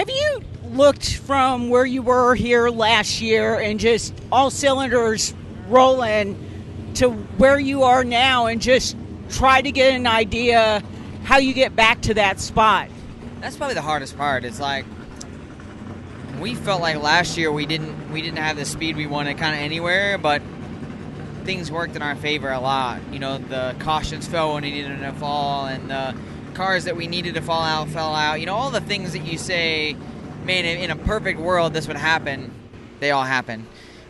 Have you looked from where you were here last year and just all cylinders rolling to where you are now and just try to get an idea how you get back to that spot? That's probably the hardest part. It's like we felt like last year we didn't have the speed we wanted kind of anywhere, but things worked in our favor a lot. You know, the cautions fell when we needed them to fall, and the cars that we needed to fall out fell out. You know, all the things that you say, man, in a perfect world this would happen, they all happen.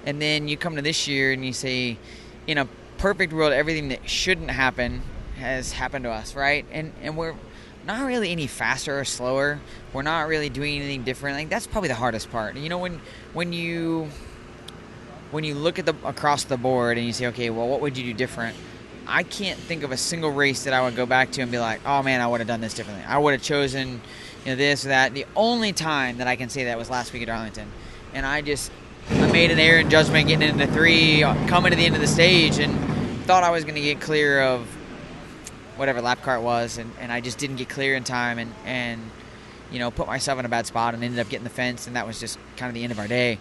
And then you come to this year and you say, in a perfect world, everything that shouldn't happen has happened to us, right? And we're not really any faster or slower. We're not really doing anything different. Like, that's probably the hardest part. You know, when you look at across the board and you say, okay, well, what would you do different? I can't think of a single race that I would go back to and be like, oh man, I would have done this differently. I would have chosen, this or that. The only time that I can say that was last week at Arlington, and I made an error in judgment getting into 3, coming to the end of the stage, and thought I was going to get clear of whatever lap car it was, and I just didn't get clear in time, and put myself in a bad spot and ended up getting the fence, and that was just kind of the end of our day.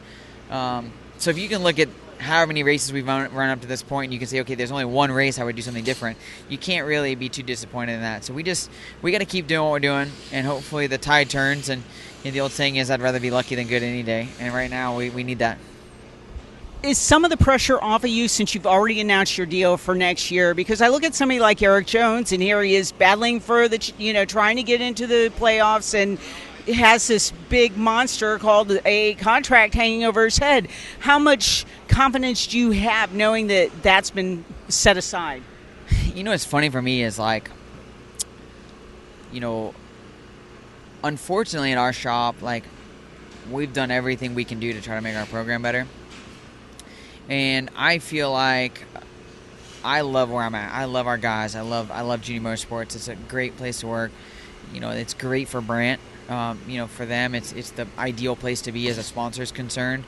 So if you can look at however many races we've run up to this point, and you can say, okay, there's only one race I would do something different, you can't really be too disappointed in that. So we got to keep doing what we're doing, and hopefully the tide turns. And the old saying is, I'd rather be lucky than good any day, and right now we need that. Is some of the pressure off of you since you've already announced your deal for next year? Because I look at somebody like Eric Jones, and here he is battling for trying to get into the playoffs, and has this big monster called a contract hanging over his head. How much confidence do you have knowing that that's been set aside? What's funny for me is, like, unfortunately in our shop, like, we've done everything we can do to try to make our program better. And I feel like I love where I'm at. I love our guys. I love Junior Motorsports. It's a great place to work. It's great for Brant. For them, it's the ideal place to be as a sponsor is concerned.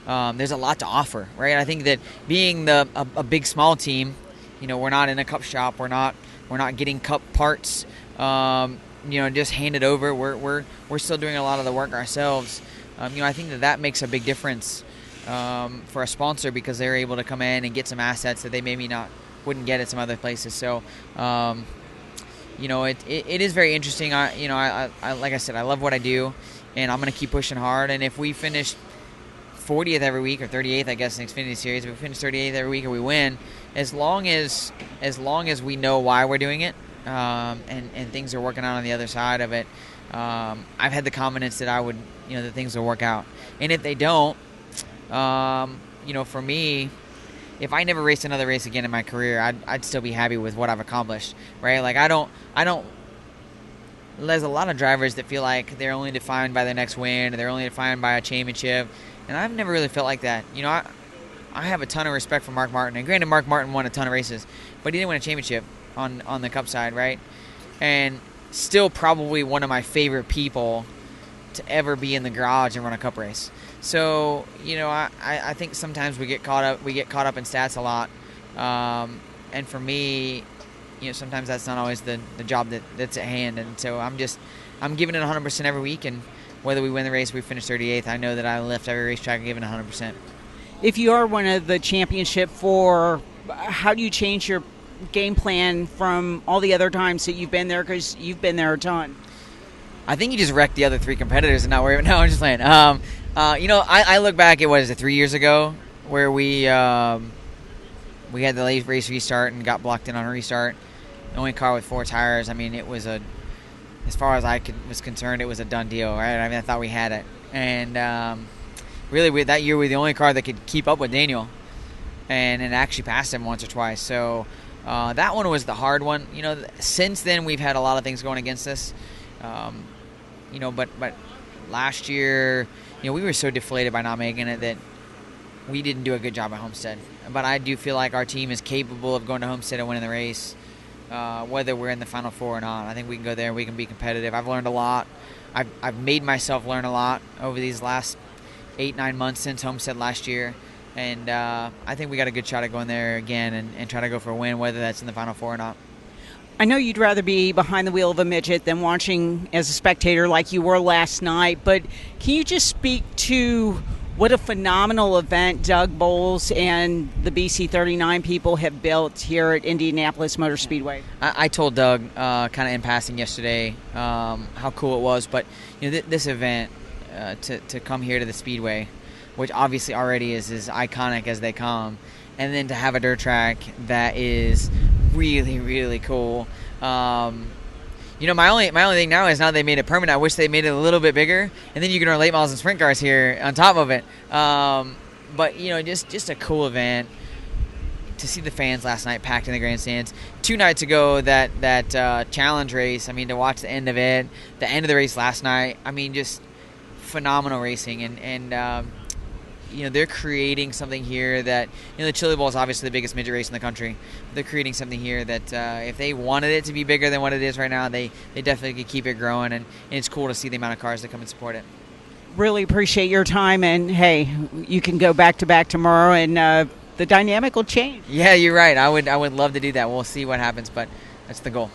There's a lot to offer, right? I think that being a big small team, we're not in a cup shop. We're not getting cup parts. Just handed over. We're still doing a lot of the work ourselves. I think that makes a big difference for a sponsor, because they're able to come in and get some assets that they maybe wouldn't get at some other places. So. It is very interesting. I like I said, I love what I do, and I'm going to keep pushing hard. And if we finish 40th every week, or 38th, I guess, in Xfinity Series, if we finish 38th every week and we win, as long as we know why we're doing it, and things are working out on the other side of it, I've had the confidence that that things will work out. And if they don't, for me, if I never raced another race again in my career, I'd still be happy with what I've accomplished, right? Like, I don't. There's a lot of drivers that feel like they're only defined by their next win, or they're only defined by a championship, and I've never really felt like that. I have a ton of respect for Mark Martin, and granted, Mark Martin won a ton of races, but he didn't win a championship on the Cup side, right? And still probably one of my favorite people to ever be in the garage and run a Cup race. So, I think sometimes we get caught up in stats a lot. And for me, sometimes that's not always the job that's at hand. And so I'm giving it 100% every week. And whether we win the race, we finish 38th, I know that I left every racetrack and given 100%. If you are one of the championship how do you change your game plan from all the other times that you've been there? Because you've been there a ton. I think you just wrecked the other 3 competitors and not worry about. No, I'm just playing. I look back at 3 years ago, where we had the late race restart and got blocked in on a restart. The only car with 4 tires. I mean, it was as far as I was concerned, it was a done deal, right? I mean, I thought we had it, and really, that year we were the only car that could keep up with Daniel, and it actually passed him once or twice. So that one was the hard one. Since then we've had a lot of things going against us. But last year, we were so deflated by not making it that we didn't do a good job at Homestead. But I do feel like our team is capable of going to Homestead and winning the race, whether we're in the Final Four or not. I think we can go there. We can be competitive. I've learned a lot. I've made myself learn a lot over these last 8-9 months since Homestead last year. And I think we got a good shot at going there again and try to go for a win, whether that's in the Final Four or not. I know you'd rather be behind the wheel of a midget than watching as a spectator like you were last night, but can you just speak to what a phenomenal event Doug Bowles and the BC 39 people have built here at Indianapolis Motor Speedway? I told Doug kind of in passing yesterday how cool it was, but this event to come here to the Speedway, which obviously already is as iconic as they come, and then to have a dirt track that is really, really cool. My only thing now is now they made it permanent. I wish they made it a little bit bigger, and then you can run late models and sprint cars here on top of it. But just a cool event. To see the fans last night packed in the grandstands. 2 nights ago, that challenge race. I mean, to watch the end of it, the end of the race last night. I mean, just phenomenal racing, and they're creating something here that the Chili Bowl is obviously the biggest midget race in the country. They're creating something here that if they wanted it to be bigger than what it is right now, they definitely could keep it growing, and it's cool to see the amount of cars that come and support it. Really appreciate your time, and hey, you can go back to back tomorrow, and the dynamic will change. Yeah, you're right. I would love to do that. We'll see what happens, but that's the goal.